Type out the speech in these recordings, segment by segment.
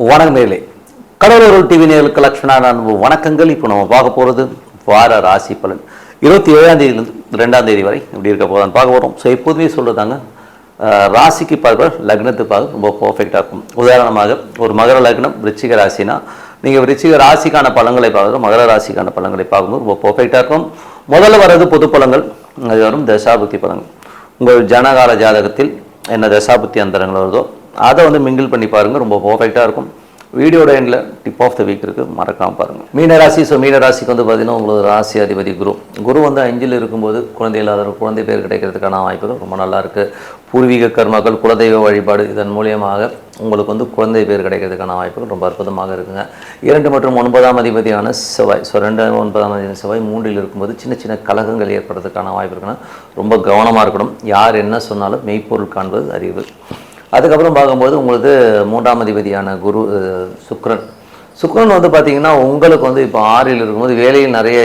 வணக்கம் நேயர்களே, கடலூர் டிவி நேயர்களுக்கு லட்சுமணா அன்பு வணக்கங்கள். இப்போ நம்ம பார்க்க போகிறது வார ராசி பலன் 27ஆம் தேதியிலிருந்து 2ஆம் தேதி வரை இப்படி இருக்க போதான்னு பார்க்க போகிறோம். ஸோ எப்போதுமே சொல்கிறதாங்க, ராசிக்கு பார்க்குற லக்னத்துக்கு பார்க்க ரொம்ப பர்ஃபெக்டாக இருக்கும். உதாரணமாக ஒரு மகர லக்னம் விருச்சிக ராசினா நீங்கள் விருச்சிக ராசிக்கான பலன்களை பார்க்குறோம், மகர ராசிக்கான பலன்களை பார்க்கும்போது ரொம்ப பர்ஃபெக்டாக இருக்கும். முதல்ல வர்றது பொது பலன்கள், அது வரும் தசாபுத்தி பலன்கள். உங்கள் ஜனகால ஜாதகத்தில் என்ன தசாபுத்தி அந்தரங்கள் வருதோ அதை வந்து மிங்கிள் பண்ணி பாருங்கள், ரொம்ப பர்ஃபெக்டாக இருக்கும். வீடியோட எண்டில் டிப் ஆஃப் த வீக் இருக்குது, மறக்காமல் பாருங்கள். மீனராசி. ஸோ மீனராசிக்கு வந்து பார்த்திங்கன்னா உங்களுக்கு ராசி அதிபதி குரு வந்து 5ல் இருக்கும்போது குழந்தை இல்லாத குழந்தை பேர் கிடைக்கிறதுக்கான வாய்ப்புகள் ரொம்ப நல்லாயிருக்கு. பூர்வீக கர்மங்கள், குலதெய்வ வழிபாடு இதன் மூலியமாக உங்களுக்கு வந்து குழந்தை பேர் கிடைக்கிறதுக்கான வாய்ப்புகள் ரொம்ப அற்புதமாக இருக்குங்க. 2 மற்றும் 9ஆம் அதிபதியான செவ்வாய், ஸோ 2 9ஆம் அதிபதி செவ்வாய் 3ல் இருக்கும்போது சின்ன சின்ன கலகங்கள் ஏற்படுறதுக்கான வாய்ப்பு இருக்குன்னா ரொம்ப கவனமாக இருக்கணும். யார் என்ன சொன்னாலும் மெய்ப்பொருள் காண்பது அறிவு. அதுக்கப்புறம் பார்க்கும்போது உங்களுக்கு 3ஆம் அதிபதியான சுக்கிரன் வந்து பார்த்திங்கன்னா உங்களுக்கு வந்து இப்போ 6ல் இருக்கும்போது வேலையில் நிறைய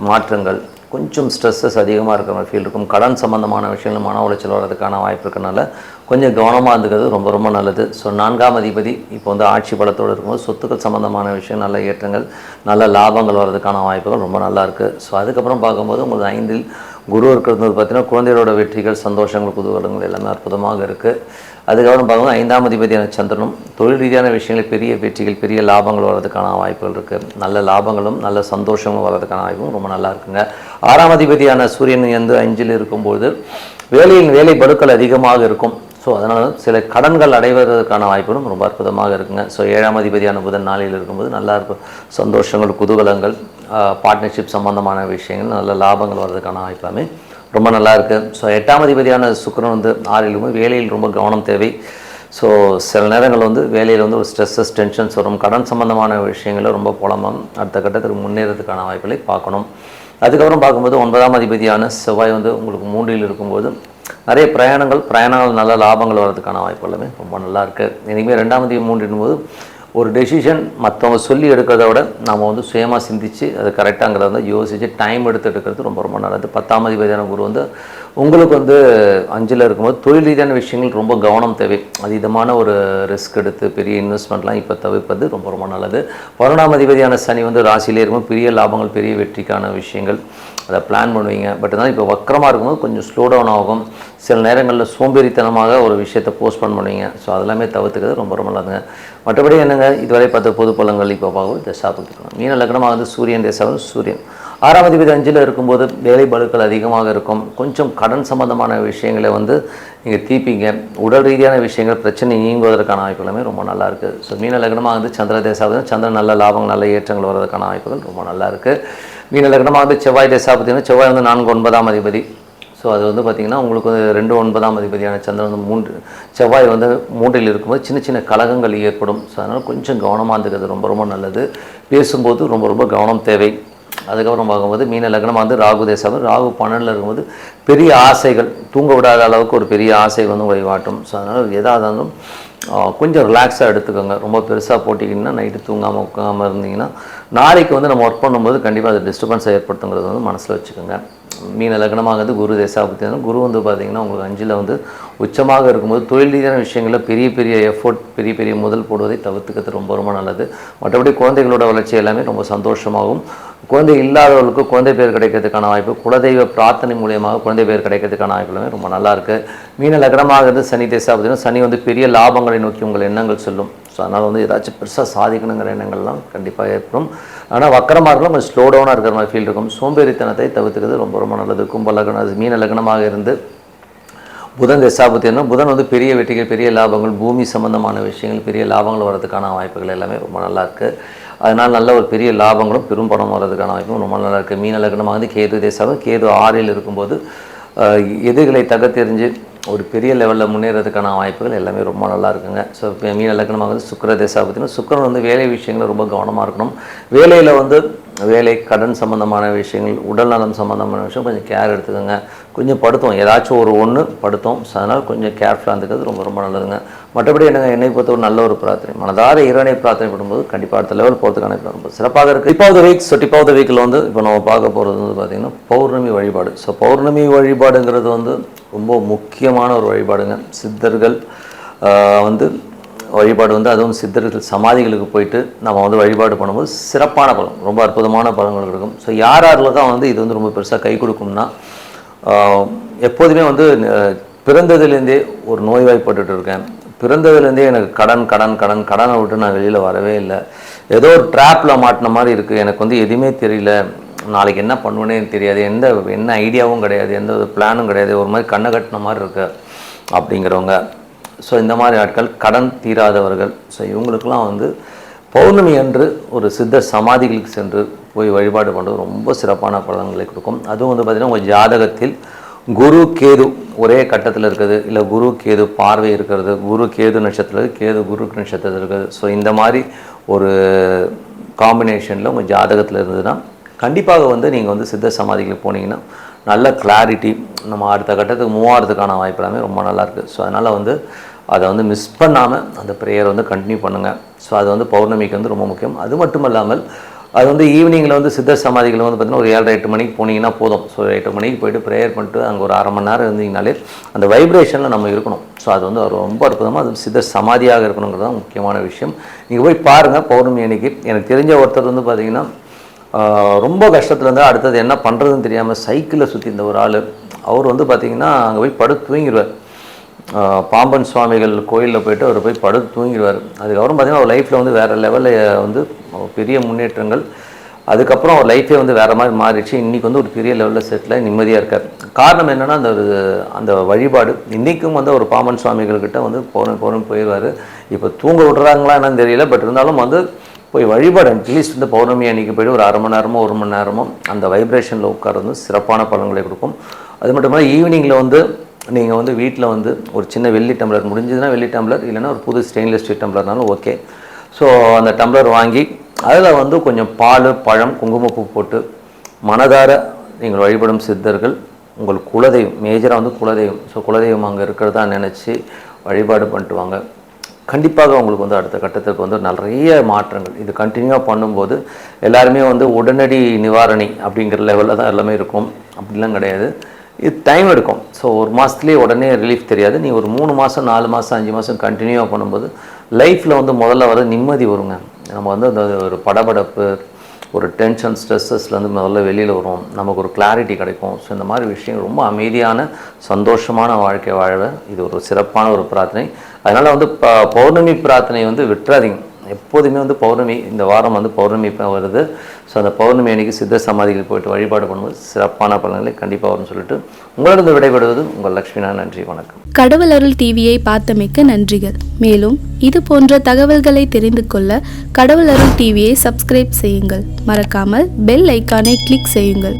மாற்றங்கள், கொஞ்சம் ஸ்ட்ரெஸ்ஸஸ் அதிகமாக இருக்கிற மாதிரி ஃபீல் இருக்கும். கடன் சம்மந்தமான விஷயங்கள் மன உளைச்சல் வர்றதுக்கான வாய்ப்பு இருக்கிறனால கொஞ்சம் கவனமாக இருந்துக்கிறது ரொம்ப ரொம்ப நல்லது. ஸோ 4ஆம் அதிபதி இப்போ வந்து ஆட்சி பலத்தோடு இருக்கும்போது சொத்துக்கள் சம்மந்தமான விஷயம், நல்ல ஏற்றங்கள், நல்ல லாபங்கள் வர்றதுக்கான வாய்ப்புகள் ரொம்ப நல்லாயிருக்கு. ஸோ அதுக்கப்புறம் பார்க்கும்போது உங்களுக்கு 5ல் குரு இருக்கிறது பார்த்திங்கன்னா குழந்தைகளோட வெற்றிகள், சந்தோஷங்கள், குதூகலங்கள் எல்லாமே அற்புதமாக இருக்குது. அதுக்கப்புறம் பார்க்கும்போது 5ஆம் அதிபதியான சந்திரனும் தொழில் ரீதியான விஷயங்கள், பெரிய வெற்றிகள், பெரிய லாபங்கள் வர்றதுக்கான வாய்ப்புகள் இருக்குது. நல்ல லாபங்களும் நல்ல சந்தோஷங்களும் வர்றதுக்கான வாய்ப்பும் ரொம்ப நல்லா இருக்குங்க. 6ஆம் அதிபதியான சூரியன் வந்து 5ல் இருக்கும்போது வேலை பளுக்கள் அதிகமாக இருக்கும். ஸோ அதனால் சில கடன்கள் அடைவதற்கான வாய்ப்புகளும் ரொம்ப அற்புதமாக இருக்குங்க. ஸோ 7ஆம் அதிபதியான புதன் 4ல் இருக்கும்போது நல்லா இருக்கும். சந்தோஷங்கள், குதூகலங்கள், பார்ட்னர்ஷிப் சம்பந்தமான விஷயங்கள், நல்ல லாபங்கள் வர்றதுக்கான வாய்ப்புமே ரொம்ப நல்லா இருக்குது. ஸோ 8ஆம் அதிபதியான சுக்கிரன் வந்து 6ல் இருக்கும்போது வேலையில் ரொம்ப கவனம் தேவை. ஸோ சில நேரங்கள் வந்து வேலையில் வந்து ஒரு ஸ்ட்ரெஸ்ஸஸ், டென்ஷன்ஸ் வரும். கடன் சம்பந்தமான விஷயங்களில் ரொம்ப புலம்பம், அடுத்த கட்டத்துக்கு முன்னேறதுக்கான வாய்ப்புகளை பார்க்கணும். அதுக்கப்புறம் பார்க்கும்போது 9ஆம் அதிபதியான செவ்வாய் வந்து உங்களுக்கு 3ல் இருக்கும்போது நிறைய பிரயாணங்கள் நல்ல லாபங்கள் வர்றதுக்கான வாய்ப்பு எல்லாமே ரொம்ப நல்லாயிருக்கு. இனிமேல் 2ஆம் அதிபதி 3ன் போது ஒரு டெசிஷன் மற்றவங்க சொல்லி எடுக்கிறத விட நம்ம வந்து சுயமாக சிந்தித்து அது கரெக்டாங்கிறத வந்து யோசித்து டைம் எடுத்து எடுக்கிறது ரொம்ப ரொம்ப நல்லது. 10ஆம் அதிபதியான குரு வந்து உங்களுக்கு வந்து 5ல் இருக்கும்போது தொழில் ரீதியான விஷயங்கள் ரொம்ப கவனம் தேவை. அதீதமான ஒரு ரிஸ்க் எடுத்து பெரிய இன்வெஸ்ட்மெண்ட்லாம் இப்போ தவிர்ப்பது ரொம்ப ரொம்ப நல்லது. 11ஆம் அதிபதியான சனி வந்து ராசியிலே இருக்கும்போது பெரிய லாபங்கள், பெரிய வெற்றிக்கான விஷயங்கள் அதை பிளான் பண்ணுவீங்க. பட் இருந்தாலும் இப்போ வக்கரமாக இருக்கும்போது கொஞ்சம் ஸ்லோ டவுன் ஆகும். சில நேரங்களில் சோம்பேறித்தனமாக ஒரு விஷயத்தை போஸ்ட்போன் பண்ணுவீங்க. ஸோ அதெல்லாமே தவிர்த்துக்கிறது ரொம்ப ரொம்ப நல்லதுங்க. மற்றபடி என்னங்க, இதுவரை பார்த்த பொது பலன்கள் இப்போ பார்க்கும்போது தசாபுத்திக்கணும். மீன லக்னமாக வந்து சூரியன் தசாவும் சூரியன் 6ஆம் அதிபதி 5ல் இருக்கும்போது வேலை பளுக்கள் அதிகமாக இருக்கும். கொஞ்சம் கடன் சம்பந்தமான விஷயங்களை வந்து நீங்கள் தீர்ப்பீங்க. உடல் ரீதியான விஷயங்கள் பிரச்சனை நீங்குவதற்கான வாய்ப்பு எல்லாமே ரொம்ப நல்லா இருக்குது. ஸோ மீன லக்னமாக வந்து சந்திர தசாபதி, சந்திரன் நல்ல லாபங்கள், நல்ல ஏற்றங்கள் வர்றதுக்கான வாய்ப்புகள் ரொம்ப நல்லா இருக்குது. மீன லக்னமாக வந்து செவ்வாய் தசாபதினா செவ்வாய் வந்து 4 9ஆம் அதிபதி. ஸோ அது வந்து பார்த்திங்கன்னா உங்களுக்கு 2 9ஆம் அதிபதியான சந்திரன் வந்து செவ்வாய் வந்து 3ல் இருக்கும்போது சின்ன சின்ன கலகங்கள் ஏற்படும். ஸோ அதனால் கொஞ்சம் கவனமாக இருந்துக்கிறது ரொம்ப ரொம்ப நல்லது. பேசும்போது ரொம்ப ரொம்ப கவனம் தேவை. அதுக்கப்புறம் பார்க்கும்போது மீன லக்னமாக வந்து ராகு தேசம், ராகு 12ல் இருக்கும்போது பெரிய ஆசைகள், தூங்க விடாத அளவுக்கு ஒரு பெரிய ஆசை வந்து உங்களை வாட்டும். ஸோ அதனால் எதாக இருந்தாலும் கொஞ்சம் ரிலாக்ஸாக எடுத்துக்கோங்க. ரொம்ப பெருசாக போட்டிங்கன்னா நைட்டு தூங்காமல் இருந்தீங்கன்னா நாளைக்கு வந்து நம்ம ஒர்க் பண்ணும்போது கண்டிப்பாக அது டிஸ்டர்பன்ஸை ஏற்படுத்துங்கிறது வந்து மனசில் வச்சுக்கோங்க. மீன லக்னமாகிறது குரு தசாபுத்தி. குரு வந்து பார்த்திங்கன்னா உங்களுக்கு 5ல் வந்து உச்சமாக இருக்கும்போது தொழில் ரீதியான விஷயங்களில் பெரிய பெரிய எஃபோர்ட், பெரிய பெரிய முதல் போடுவதை தவிர்த்துக்கிறது ரொம்ப ரொம்ப நல்லது. மற்றபடி குழந்தைகளோட வளர்ச்சி எல்லாமே ரொம்ப சந்தோஷமாகும். குழந்தை இல்லாதவர்களுக்கு குழந்தை பேர் கிடைக்கிறதுக்கான வாய்ப்பு, குலதெய்வ பிரார்த்தனை மூலியமாக குழந்தை பேர் கிடைக்கிறதுக்கான வாய்ப்பு எல்லாமே ரொம்ப நல்லாயிருக்கு. மீன லக்னமாகிறது சனி தசாபுத்தினா சனி வந்து பெரிய லாபங்களை நோக்கி உங்கள் எண்ணங்கள் சொல்லும். ஸோ அதனால் வந்து ஏதாச்சும் பெருசாக சாதிக்கணுங்கிற எண்ணங்கள்லாம் கண்டிப்பாக ஏற்படும். ஆனால் வக்கரமாக இருக்கலாம், கொஞ்சம் ஸ்லோ டவுனாக இருக்கிற மாதிரி ஃபீல் இருக்கும். சோம்பேறித்தனத்தை தவிர்த்துக்கிறது ரொம்ப ரொம்ப நல்லது. கும்ப லக்னம் மீன லக்னமாக இருந்து புதன் தசாபுத்தினா புதன் வந்து பெரிய வெற்றிகள், பெரிய லாபங்கள், பூமி சம்பந்தமான விஷயங்கள், பெரிய லாபங்கள் வர்றதுக்கான வாய்ப்புகள் எல்லாமே ரொம்ப நல்லாயிருக்கு. அதனால் நல்ல ஒரு பெரிய லாபங்களும் பெரும் பணம் வர்றதுக்கான வாய்ப்பும் ரொம்ப நல்லா இருக்குது. மீன லக்னமாக வந்து கேது தேசாவும் கேது 6ல் இருக்கும்போது எதிர்களை தகத்தெறிஞ்சு ஒரு பெரிய லெவலில் முன்னேறதுக்கான வாய்ப்புகள் எல்லாமே ரொம்ப நல்லா இருக்குங்க. ஸோ இப்போ மீன லக்னமாக வந்து சுக்கிர தசாபுத்தினா சுக்கிரன் வந்து வேலை விஷயங்கள் ரொம்ப கவனமாக இருக்கணும். வேலையில் வந்து கடன் சம்மந்தமான விஷயங்கள், உடல் நலம் சம்மந்தமான விஷயம் கொஞ்சம் கேர் எடுத்துக்கோங்க. கொஞ்சம் படுத்தோம், ஏதாச்சும் ஒன்று படுத்தோம். ஸோ அதனால் கொஞ்சம் கேர்ஃபுல்லாக இருந்துக்கிறது ரொம்ப ரொம்ப நல்லதுங்க. மற்றபடி என்னை பொறுத்த ஒரு நல்ல ஒரு பிரார்த்தனை, மனதார இறைவனை பிரார்த்தனை பண்ணும்போது கண்டிப்பாக அடுத்த லெவல் போகிறதுக்கான ரொம்ப சிறப்பாக இருக்குது. டிப் ஆஃப் த வீக்கில் வந்து இப்போ நம்ம பார்க்க போகிறது வந்து பார்த்திங்கன்னா பௌர்ணமி வழிபாடு. ஸோ பௌர்ணமி வழிபாடுங்கிறது வந்து ரொம்ப முக்கியமான ஒரு வழிபாடுங்க. சித்தர்கள் வந்து வழிபாடு வந்து அதுவும் சித்தர்கள் சமாதிகளுக்கு போயிட்டு நம்ம வந்து வழிபாடு பண்ணும்போது சிறப்பான பலன், ரொம்ப அற்புதமான பலன்கள் இருக்கும். ஸோ யார் யாரில் தான் வந்து இது வந்து ரொம்ப பெருசாக கை கொடுக்கும்னா, எப்போதுமே வந்து பிறந்ததுலேருந்தே ஒரு நோய்வாய்ப்பட்டுட்டு இருக்கேன், பிறந்ததுலேருந்தே எனக்கு கடனை விட்டு நான் வெளியில் வரவே இல்லை, ஏதோ ஒரு ட்ராப்பில் மாட்டின மாதிரி இருக்குது, எனக்கு வந்து எதுவுமே தெரியல, நாளைக்கு என்ன பண்ணுவேனே தெரியாது, என்ன ஐடியாவும் கிடையாது, எந்த ஒரு பிளானும் கிடையாது, ஒரு மாதிரி கண்ணை கட்டின மாதிரி இருக்கு அப்படிங்கிறவங்க, ஸோ இந்த மாதிரி ஆட்கள், கடன் தீராதவர்கள், ஸோ இவங்களுக்கெல்லாம் வந்து பௌர்ணமி அன்று ஒரு சித்தர் சமாதிகளுக்கு சென்று போய் வழிபாடு பண்ணுறது ரொம்ப சிறப்பான பலன்களை கொடுக்கும். அதுவும் வந்து பார்த்திங்கன்னா உங்கள் ஜாதகத்தில் குரு கேது ஒரே கட்டத்தில் இருக்குது, இல்லை குரு கேது பார்வை இருக்கிறது, குரு கேது நட்சத்திரம், கேது குரு நட்சத்திரத்தில் இருக்குது. ஸோ இந்த மாதிரி ஒரு காம்பினேஷனில் உங்கள் ஜாதகத்தில் இருந்ததுன்னா கண்டிப்பாக வந்து நீங்கள் வந்து சித்த சமாதிகளுக்கு போனீங்கன்னா நல்ல கிளாரிட்டி, நம்ம அடுத்த கட்டத்துக்கு மூவாகிறதுக்கான வாய்ப்பு எல்லாமே ரொம்ப நல்லாயிருக்கு. ஸோ அதனால் வந்து அதை வந்து மிஸ் பண்ணாமல் அந்த ப்ரேயர் வந்து கண்டினியூ பண்ணுங்கள். ஸோ அது வந்து பௌர்ணமிக்கு வந்து ரொம்ப முக்கியம். அது மட்டும் இல்லாமல் அது வந்து ஈவினிங்கில் வந்து சித்த சமாதிகள் வந்து பார்த்திங்கன்னா ஒரு 7-8 மணிக்கு போனீங்கன்னா போதும். ஸோ 8 மணிக்கு போய்ட்டு ப்ரேயர் பண்ணிட்டு அங்கே ஒரு அரை மணி நேரம் இருந்தீங்கனாலே அந்த வைப்ரேஷனில் நம்ம இருக்கணும். ஸோ அது வந்து ரொம்ப அற்புதமாக அது சித்த சமாதியாக இருக்கணுங்கிறது தான் முக்கியமான விஷயம். நீங்கள் போய் பாருங்கள் பௌர்ணமி அன்னைக்கு. எனக்கு தெரிஞ்ச ஒருத்தர் வந்து பார்த்திங்கன்னா ரொம்ப கஷ்டத்தில் இருந்தால் அடுத்தது என்ன பண்ணுறதுன்னு தெரியாமல் சைக்கிளில் சுற்றி இந்த ஒரு ஆள், அவர் வந்து பார்த்திங்கன்னா அங்கே போய் படுத்து தூங்கிடுவார். பாம்பன் சுவாமிகள் கோயிலில் போய்ட்டு அவர் போய் படுத்து தூங்கிடுவார். அதுக்கப்புறம் பார்த்திங்கன்னா அவர் லைஃப்பில் வந்து வேறு லெவலில் வந்து பெரிய முன்னேற்றங்கள், அதுக்கப்புறம் அவர் லைஃபே வந்து வேறு மாதிரி மாறிடுச்சு. இன்றைக்கி வந்து ஒரு பெரிய லெவலில் செட்டில் நிம்மதியாக இருக்கார். காரணம் என்னென்னா அந்த வழிபாடு. இன்றைக்கும் வந்து ஒரு பாம்பன் சுவாமிகள்கிட்ட வந்து பௌர்ணமி போயிடுவார். இப்போ தூங்க விட்றாங்களா என்னன்னு தெரியல, பட் இருந்தாலும் வந்து போய் வழிபாடு அட்லீஸ்ட் வந்து பௌர்ணமி அன்றைக்கி போய்ட்டு ஒரு அரை மணி நேரமோ 1 மணி நேரமோ அந்த வைப்ரேஷனில் உட்கார்றது சிறப்பான பலன்களை கொடுக்கும். அது மட்டும் இல்லாமல் ஈவினிங்கில் வந்து நீங்கள் வந்து வீட்டில் வந்து ஒரு சின்ன வெள்ளி டம்ளர், முடிஞ்சதுன்னா வெள்ளி டம்ளர், இல்லைன்னா ஒரு புது ஸ்டெயின்லெஸ் ஸ்டீல் டம்ளர்னாலும் ஓகே. ஸோ அந்த டம்ளர் வாங்கி அதில் வந்து கொஞ்சம் பால், பழம், குங்குமப்பூ போட்டு மனதார நீங்கள் வழிபடும் சித்தர்கள் உங்கள் குலதெய்வம், மேஜராக வந்து குலதெய்வம், ஸோ குலதெய்வம் அங்கே இருக்கிறதா நினச்சி வழிபாடு பண்ணிட்டு வாங்க. கண்டிப்பாக உங்களுக்கு வந்து அடுத்த கட்டத்துக்கு வந்து நிறைய மாற்றங்கள், இது கண்டினியூவாக பண்ணும்போது எல்லாருமே வந்து உடனடி நிவாரணி அப்படிங்கிற லெவலில் தான் எல்லாமே இருக்கும். அப்படிலாம் கிடையாது, இது டைம் எடுக்கும். ஸோ ஒரு மாதத்துலேயே உடனே ரிலீஃப் தெரியாது. நீ ஒரு 3 மாதம் 4 மாதம் 5 மாதம் கண்டினியூவாக பண்ணும்போது லைஃப்பில் வந்து முதல்ல வர நிம்மதி வருங்க. நம்ம வந்து அந்த ஒரு படபடப்பு, ஒரு டென்ஷன், ஸ்ட்ரெஸ்ஸஸ்லேருந்து முதல்ல வெளியில் வரும், நமக்கு ஒரு கிளாரிட்டி கிடைக்கும். ஸோ இந்த மாதிரி விஷயம் ரொம்ப அமைதியான சந்தோஷமான வாழ்க்கை வாழ இது ஒரு சிறப்பான ஒரு பிரார்த்தனை. அதனால் வந்து பௌர்ணமி பிரார்த்தனை வந்து விட்டுறாதீங்க. எப்போதுமே வந்து பௌர்ணமி, இந்த வாரம் வந்து பௌர்ணமி வருது. ஸோ அந்த பௌர்ணமி அன்றைக்கி சித்த சமாதிகள் போய்ட்டு வழிபாடு பண்ணும்போது சிறப்பான பலன்களை கண்டிப்பாக வரும்னு சொல்லிட்டு உங்களிடம் விடைபெறுவது உங்கள் லக்ஷ்மினா. நன்றி, வணக்கம். கடவுள் அருள் டிவியை பார்த்தமைக்க நன்றிகள். மேலும் இது போன்ற தகவல்களை தெரிந்து கொள்ள கடவுள் அருள் டிவியை சப்ஸ்கிரைப் செய்யுங்கள். மறக்காமல் பெல் ஐக்கானை கிளிக் செய்யுங்கள்.